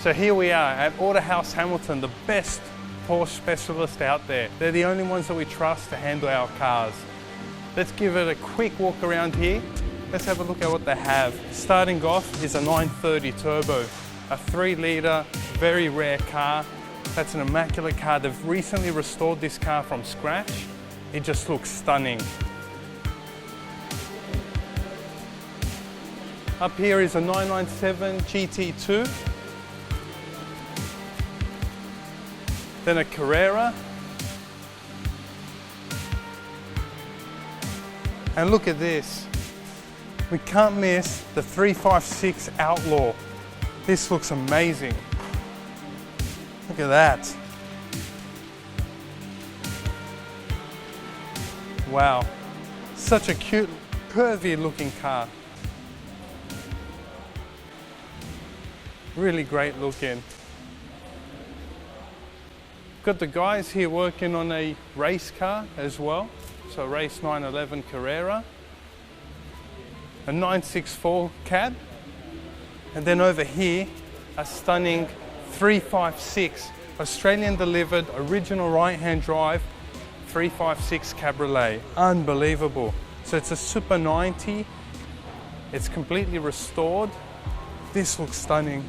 So here we are at Autohaus Hamilton, the best Porsche specialist out there. They're the only ones that we trust to handle our cars. Let's give it a quick walk around here. Let's have a look at what they have. Starting off is a 930 turbo, a 3-litre, very rare car. That's an immaculate car. They've recently restored this car from scratch. It just looks stunning. Up here is a 997 GT2. Then a Carrera. And look at this. We can't miss the 356 Outlaw. This looks amazing. Look at that. Wow. Such a cute, curvy looking car. Really great looking. Got the guys here working on a race car as well. So race 911 Carrera. A 964 cab. And then over here, a stunning 356 Australian delivered original right-hand drive 356 Cabriolet. Unbelievable. So it's a Super 90. It's completely restored. This looks stunning.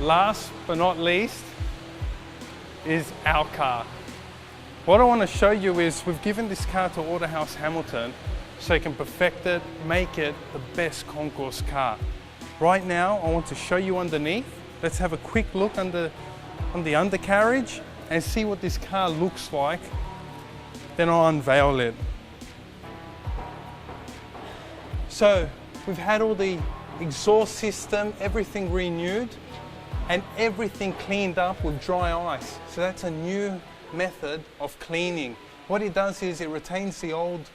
Last but not least is our car. What I want to show you is we've given this car to Autohaus Hamilton so you can perfect it, make it the best concourse car. Right now I want to show you underneath. Let's have a quick look on the undercarriage and see what this car looks like. Then I'll unveil it. So we've had all the exhaust system, everything renewed, and everything cleaned up with dry ice. So that's a new method of cleaning. What it does is it retains the old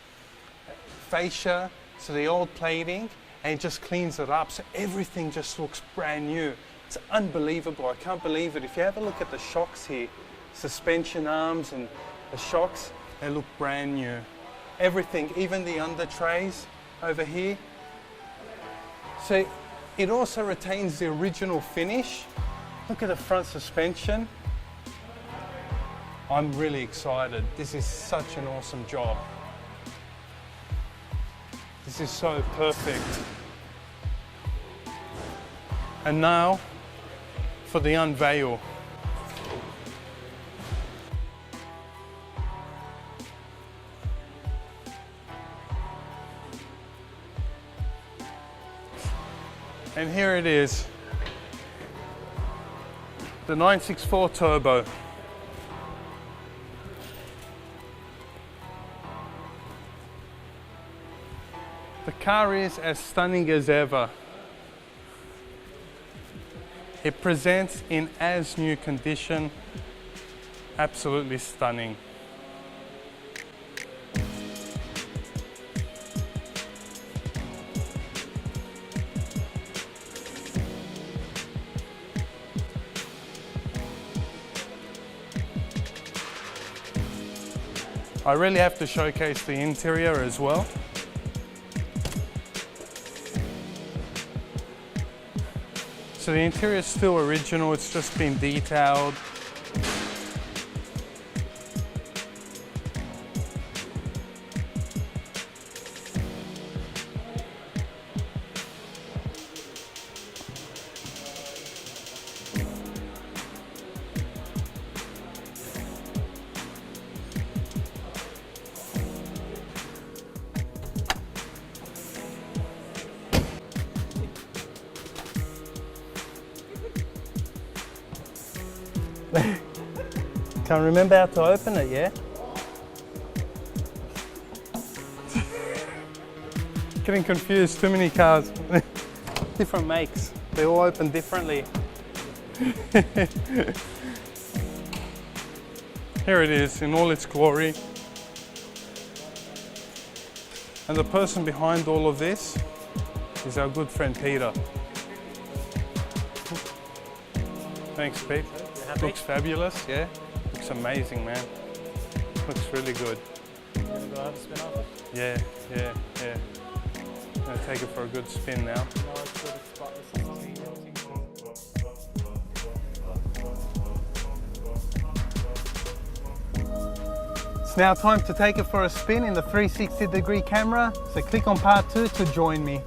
fascia, so the old plating, and it just cleans it up. So everything just looks brand new. It's unbelievable, I can't believe it. If you have a look at the shocks here, suspension arms and the shocks, they look brand new. Everything, even the under trays over here. So it also retains the original finish. Look at the front suspension. I'm really excited. This is such an awesome job. This is so perfect. And now for the unveil. And here it is, the 964 Turbo. The car is as stunning as ever. It presents in as new condition, absolutely stunning. I really have to showcase the interior as well. So the interior is still original, it's just been detailed. Can't remember how to open it, yeah? Getting confused, too many cars. Different makes, they all open differently. Here it is in all its glory. And the person behind all of this is our good friend Peter. Thanks, Pete. Looks fabulous, yeah? Looks amazing, man. Looks really good. I have a spin off it? Yeah. I'm gonna take it for a good spin now. No, it's good. It's spotless. It's only It's now time to take it for a spin in the 360-degree camera, so click on part 2 to join me.